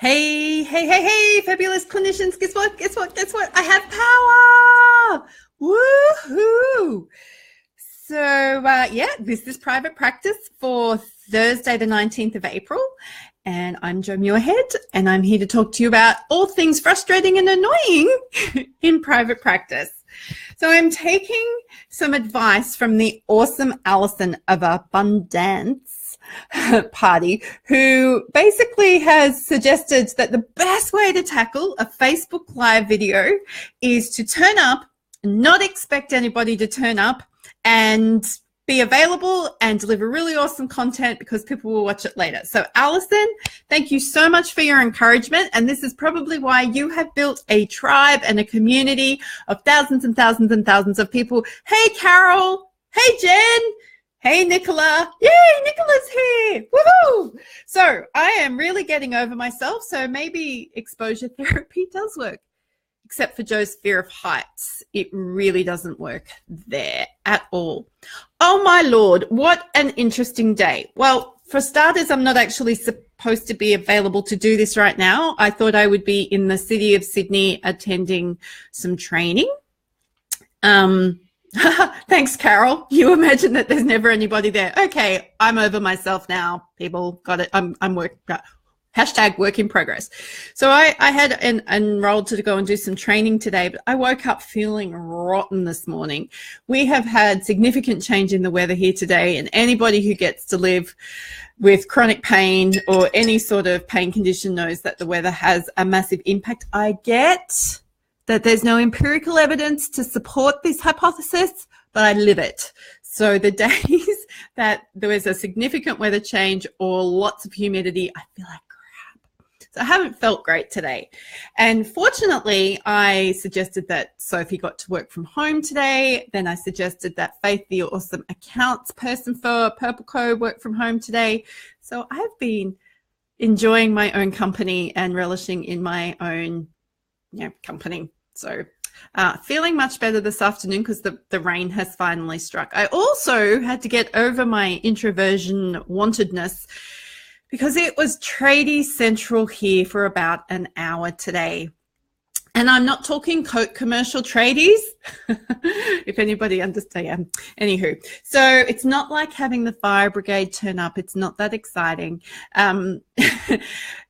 Hey, hey, hey, hey, fabulous clinicians. Guess what? Guess what? Guess what? I have power. Woohoo. This is private practice for Thursday, the 19th of April. And I'm Jo Muirhead, and I'm here to talk to you about all things frustrating and annoying in private practice. So I'm taking some advice from the awesome Allison of Abundance Party, who basically has suggested that the best way to tackle a Facebook Live video is to turn up, not expect anybody to turn up, and be available and deliver really awesome content because people will watch it later. So Allison, thank you so much for your encouragement. And this is probably why you have built a tribe and a community of thousands and thousands and thousands of people. Hey, Carol. Hey, Jen. Hey, Nicola. Yay, Nicola's here. Woohoo. So I am really getting over myself. So maybe exposure therapy does work. Except for Jo's fear of heights. It really doesn't work there at all. Oh my Lord, what an interesting day. Well, for starters, I'm not actually supposed to be available to do this right now. I thought I would be in the city of Sydney attending some training. Thanks, Carol. You imagine that there's never anybody there. Okay, I'm over myself now. People got it. I'm Hashtag work in progress. So I had enrolled to go and do some training today, but I woke up feeling rotten this morning. We have had significant change in the weather here today, and anybody who gets to live with chronic pain or any sort of pain condition knows that the weather has a massive impact. I get that there's no empirical evidence to support this hypothesis, but I live it. So the days that there was a significant weather change or lots of humidity, I feel like so I haven't felt great today. And fortunately, I suggested that Sophie got to work from home today. Then I suggested that Faith, the awesome accounts person for Purple Co, work from home today. So I've been enjoying my own company and relishing in my own company. So feeling much better this afternoon because the rain has finally struck. I also had to get over my introversion wantedness because it was tradie central here for about an hour today. And I'm not talking Coke commercial tradies, if anybody understands. Anywho, so it's not like having the fire brigade turn up. It's not that exciting.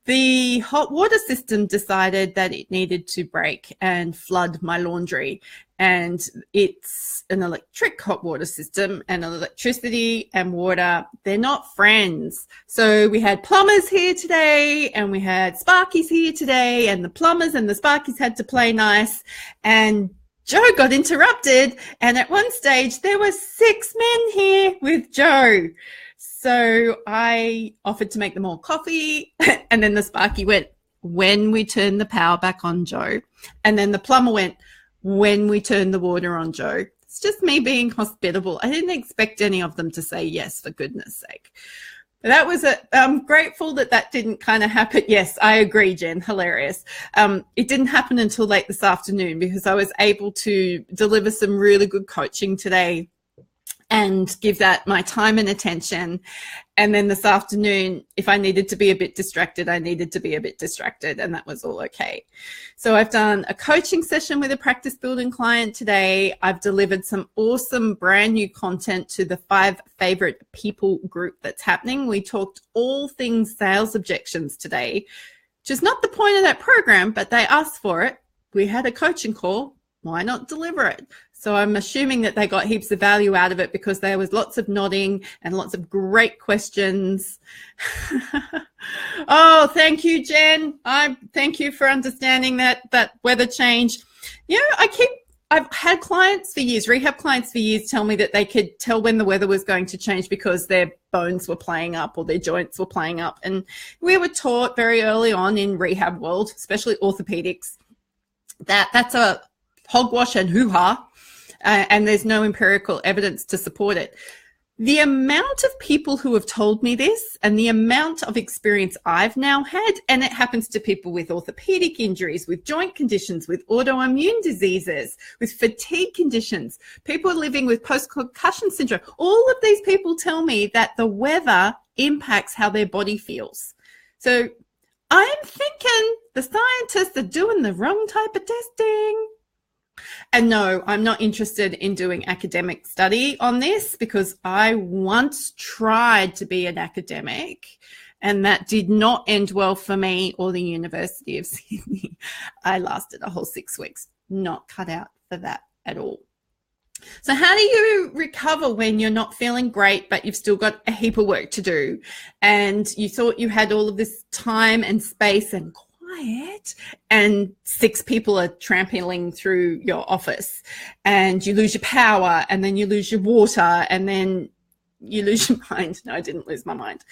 The hot water system decided that it needed to break and flood my laundry. And it's an electric hot water system, and electricity and water, they're not friends. So we had plumbers here today, and we had sparkies here today, and the plumbers and the sparkies had to play nice. And Jo got interrupted, and at one stage there were 6 men here with Jo. So I offered to make them all coffee, and then the sparky went, "When we turn the power back on, Jo." And then the plumber went, "When we turn the water on, Jo." It's just me being hospitable. I didn't expect any of them to say yes, for goodness sake. But that was I'm grateful that didn't kind of happen. Yes, I agree, Jen. Hilarious. It didn't happen until late this afternoon because I was able to deliver some really good coaching today and give that my time and attention. And then this afternoon, if I needed to be a bit distracted, I needed to be a bit distracted, and that was all okay. So I've done a coaching session with a practice building client today. I've delivered some awesome brand new content to the 5 favorite people group that's happening. We talked all things sales objections today, which is not the point of that program, but they asked for it. We had a coaching call. Why not deliver it? So I'm assuming that they got heaps of value out of it because there was lots of nodding and lots of great questions. Oh, thank you, Jen. Thank you for understanding that weather change. I've had clients for years, rehab clients for years, tell me that they could tell when the weather was going to change because their bones were playing up or their joints were playing up. And we were taught very early on in rehab world, especially orthopedics, that's a hogwash and hoo-ha. And there's no empirical evidence to support it. The amount of people who have told me this and the amount of experience I've now had, and it happens to people with orthopedic injuries, with joint conditions, with autoimmune diseases, with fatigue conditions, people living with post-concussion syndrome, all of these people tell me that the weather impacts how their body feels. So I'm thinking the scientists are doing the wrong type of testing. And no, I'm not interested in doing academic study on this because I once tried to be an academic and that did not end well for me or the University of Sydney. I lasted a whole 6 weeks, not cut out for that at all. So how do you recover when you're not feeling great, but you've still got a heap of work to do and you thought you had all of this time and space and quiet and 6 people are trampling through your office and you lose your power and then you lose your water and then you lose your mind? No, I didn't lose my mind.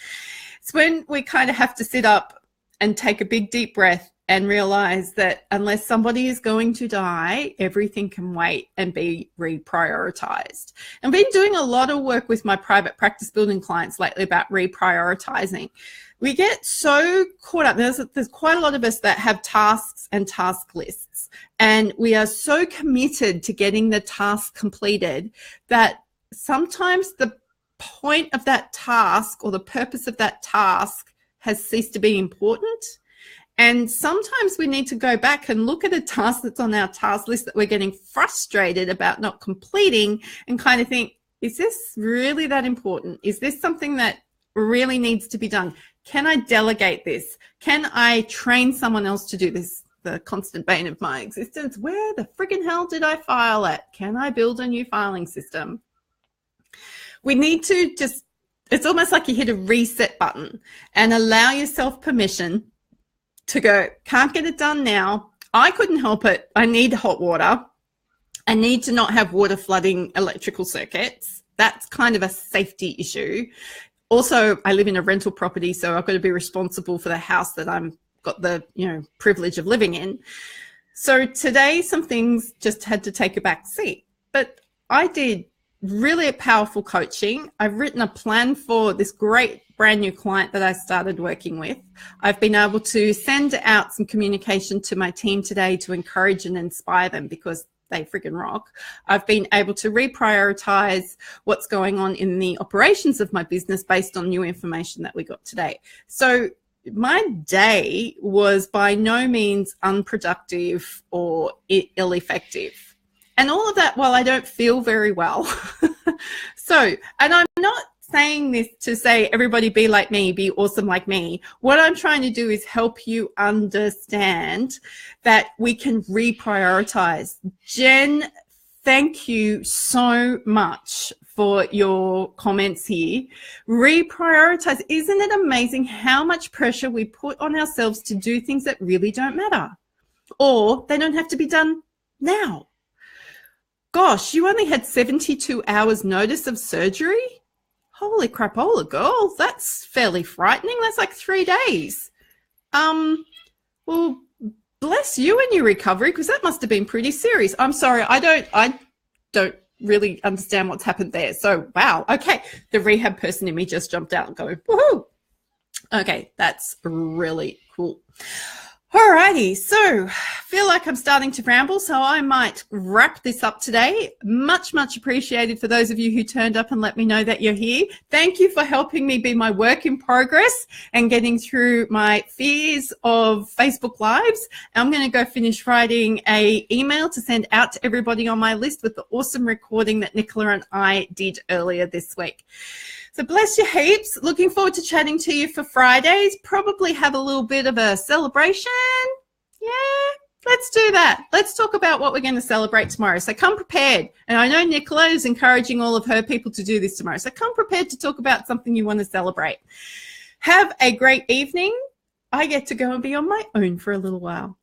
It's when we kind of have to sit up and take a big deep breath and realize that unless somebody is going to die, everything can wait and be reprioritized. I've been doing a lot of work with my private practice building clients lately about reprioritizing. We get so caught up. There's quite a lot of us that have tasks and task lists, and we are so committed to getting the task completed that sometimes the point of that task or the purpose of that task has ceased to be important. And sometimes we need to go back and look at a task that's on our task list that we're getting frustrated about not completing and kind of think, is this really that important? Is this something that really needs to be done? Can I delegate this? Can I train someone else to do this? The constant bane of my existence. Where the friggin' hell did I file it? Can I build a new filing system? We need to just, it's almost like you hit a reset button and allow yourself permission to go, can't get it done now. I couldn't help it. I need hot water. I need to not have water flooding electrical circuits. That's kind of a safety issue. Also, I live in a rental property, so I've got to be responsible for the house that I'm got the privilege of living in. So today, some things just had to take a back seat. But I did really powerful coaching. I've written a plan for this great brand new client that I started working with. I've been able to send out some communication to my team today to encourage and inspire them because they freaking rock. I've been able to reprioritize what's going on in the operations of my business based on new information that we got today. So my day was by no means unproductive or ill-effective. And all of that while I don't feel very well. So, and I'm not saying this to say everybody be like me, be awesome like me. What I'm trying to do is help you understand that we can reprioritize. Jen, thank you so much for your comments here. Reprioritize. Isn't it amazing how much pressure we put on ourselves to do things that really don't matter? Or they don't have to be done now. Gosh, you only had 72 hours notice of surgery? Holy crapola, girl, that's fairly frightening. That's like 3 days. Well, bless you and your recovery, because that must have been pretty serious. I'm sorry, I don't really understand what's happened there. So, wow, okay. The rehab person in me just jumped out and going, woohoo. Okay, that's really cool. Alrighty, so feel like I'm starting to ramble, so I might wrap this up today. Much, much appreciated for those of you who turned up and let me know that you're here. Thank you for helping me be my work in progress and getting through my fears of Facebook Lives. I'm going to go finish writing an email to send out to everybody on my list with the awesome recording that Nicola and I did earlier this week. So bless you heaps. Looking forward to chatting to you for Fridays. Probably have a little bit of a celebration. Yeah, let's do that. Let's talk about what we're going to celebrate tomorrow. So come prepared. And I know Nicola is encouraging all of her people to do this tomorrow. So come prepared to talk about something you want to celebrate. Have a great evening. I get to go and be on my own for a little while.